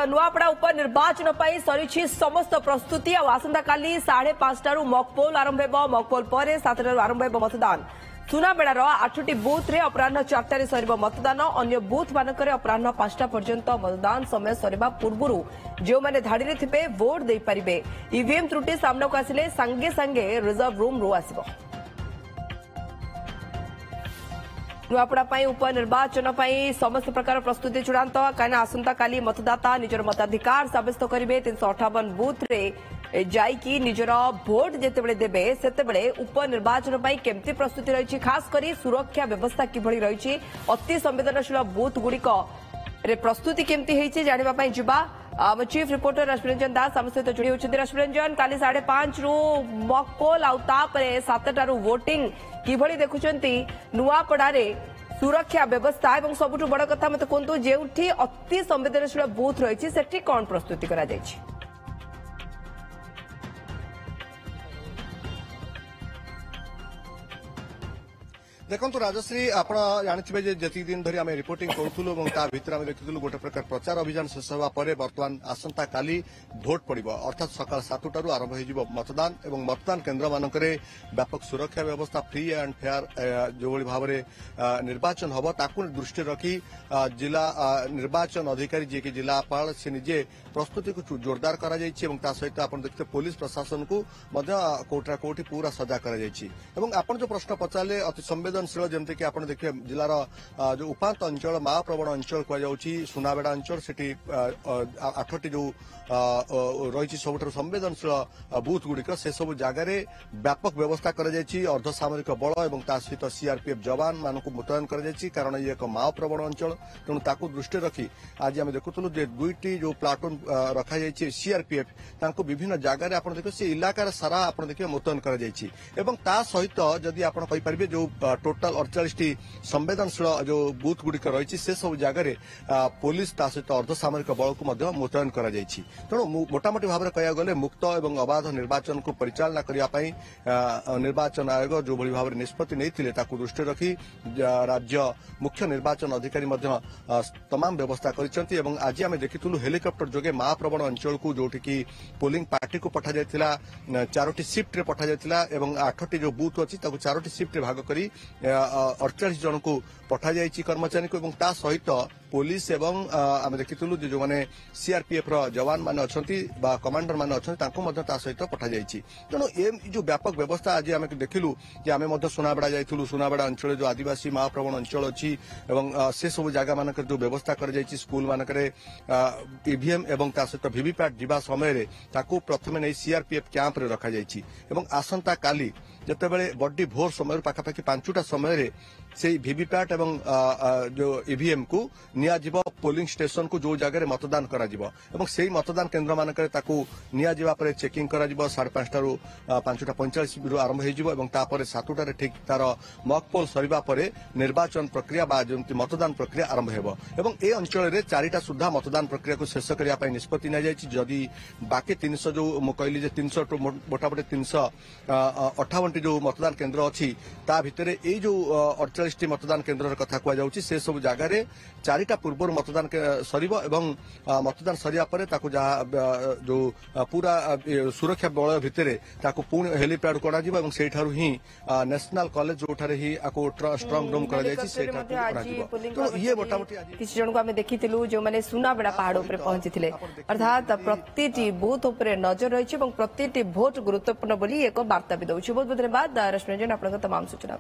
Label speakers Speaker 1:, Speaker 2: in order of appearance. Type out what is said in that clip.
Speaker 1: नुआपड़ा उपनिर्वाचन सरी समस्त प्रस्तुति आसंता काली 5:30 मकपोल आरंभ हो मकपोल पर 7 आरंभ हो मतदान सुनाबेड़ार 8टी बुथ रे अपराह 4टार सर मतदान अन्य बुथ मानक अपराह 5टा पर्यंत मतदान समय सरवा पूर्व जो मैंने धाड़ी थे भोट दे पारे ईवीएम त्रुटि सामना को आसिले सांगे सांगे रिजर्व रूम रु आसिबो नुआपड़ा उपनिर्वाचन समस्त प्रकार प्रस्तुति चूड़ांत कहीं आसंता काली मतदाता निजर मताधिकार सब्यस्त करेंगे 358 बुथ रे जाइकी निजर भोट जितेबले देबे सेतेबले उपनिर्वाचन केमती प्रस्तुति रही खास करी सुरक्षा व्यवस्था किभली रही अति संवेदनशील बुथ गुड़िक प्रस्तुति केमती होती जानापी जा आम चीफ रिपोर्टर रश्मिरंजन दास आम सहित जोड़ी होती रश्मिरंजन काली 5:30 मकपोल आउे 7टारू वोटिंग किभली देखुंती नुआपड़ारे सुरक्षा व्यवस्था और सबुठ बड़ कथा मत कहतु जो अति संवेदनशील बुथ रही से कौन प्रस्तुति करा जायछि?
Speaker 2: देखो राजश्री आप जानते जी दिन धरी आम रिपोर्टिंग करूँ भर आम देखुलू गोटे प्रकार प्रचार अभियान शेष होगा बर्तमान आसंता काली भोट पड़ अर्थात सकाल 7टारू आरंभ हो मतदान और मतदान केन्द्र मानक व्यापक सुरक्षा व्यवस्था फ्री एंड फेयर जो भाव में निर्वाचन हम ताकू दृष्टि रखी जिला निर्वाचन अधिकारी जी की जिलापाल से निजे प्रस्तुति को जोरदार करा सहित आप देखते पुलिस प्रशासन को कोटा कोटी पूरा सजा कर जो प्रश्न पचारे अति संवेदनशील जमती कि आप देखिए जिलार जो उपात अंचल महाप्रवण अंचल कहुच्छी सुनाबेड़ा अंचल से 8टी जो रही सबुठ संवेदनशील बुथ गुड़िक से सब जगार व्यापक व्यवस्था अर्धसामरिक बल और सहित सीआरपीएफ जवान मान मुतयन कारण ये एक माओप्रवण अंचल तेणु ताकू दृष्टि रखी आज आम देखुलू दुईटी जो प्लाटून रखा सीआरपीएफ विभिन्न जगार आप देखिए से इलाकार सारा आप देखिए मुतयन कर सहित जदि आप जो टोटाल 48टी संवेदनशील जो बुथ गुड़िक रही से सब जगार पुलिस सहित अर्धसामरिक बल को मुतयन कर तेणु मोटामोटी भाव में कह गले मुक्त और अबाध निर्वाचन को परिचालना करने निर्वाचन आयोग जो भाव में निष्पत्ति नहीं दृष्टि रखी राज्य मुख्य निर्वाचन अधिकारी तमाम व्यवस्था कर आज आम देखिलु हेलिकप्टर जोगे महाप्रवण अंचल को जोटि पोलिंग पार्टी को पठा जाइथिला 4टी शिफ्ट पठा जाइथिला एवं 8टी जो बूथ अच्छी 4टी शिफ्ट भाग करी 48 जन को पठा जाइछि कर्मचारी को एवं ता सहित पुलिस एवं आम देखिलु जो मैंने सीआरपीएफ जवान मान अच्छा कमांडर मान अच्छा सहित पठा जाइछि तेणु ये जो व्यापक व्यवस्था आज आम देखिलु कि आम सुनाबेड़ा जाइलु सुनाबेड़ा अंचल जो आदिवासी महाप्रवण अंचल अच्छी से सब जगह मानक जो व्यवस्था कर स्कूल मानक ईवीएम एवं सहित वीवीपैट जीवा समय प्रथम नहीं सीआरपीएफ कैंप रे रखा जाइछि एवं आसंता काली जितेबाला बड़ी भोर समय पाखापाखि 5टा समय से वीवीपैट एवं जो ईवीएम को नियाजिब पोलिंग स्टेशन को जो जगह मतदान करा से मतदान केन्द्र मानक नियाजिबा परे चेकिंग करा 5:30 5:45 आरंभ हो 7टार ठीक तार मकपोल सरीबा परे निर्वाचन प्रक्रिया मतदान प्रक्रिया आरंभ हो ए अंचल 4टा सुधा मतदान प्रक्रिया को शेष करने निष्पत्ति नि बाकी 300 जो कहली 300 मोटामोटी 358 जो मतदान केन्द्र अच्छी ता भितर ये जो 48टी मतदान केन्द्र कथा कहुच्छी से सब जगार 4टा पूर्व मतदान सरीब एवं मतदान सरिया परे ताकू जो पूरा सुरक्षा बल भितर पुणी हेलीपैड करा ही नेशनल कॉलेज जो ही स्ट्रंग रूम कर ये मोटामोटी
Speaker 1: किसी जन को आम देखी जो मैंने सुनाबेड़ा पहाड़ पर पहुंची अर्थात प्रति बूथ उपर नजर रही प्रति भोट गुरुत्वपूर्ण बोली एक वार्ता भी दूसरी बहुत बहुत धन्यवाद रश्मिरंजन आप तमाम सूचना।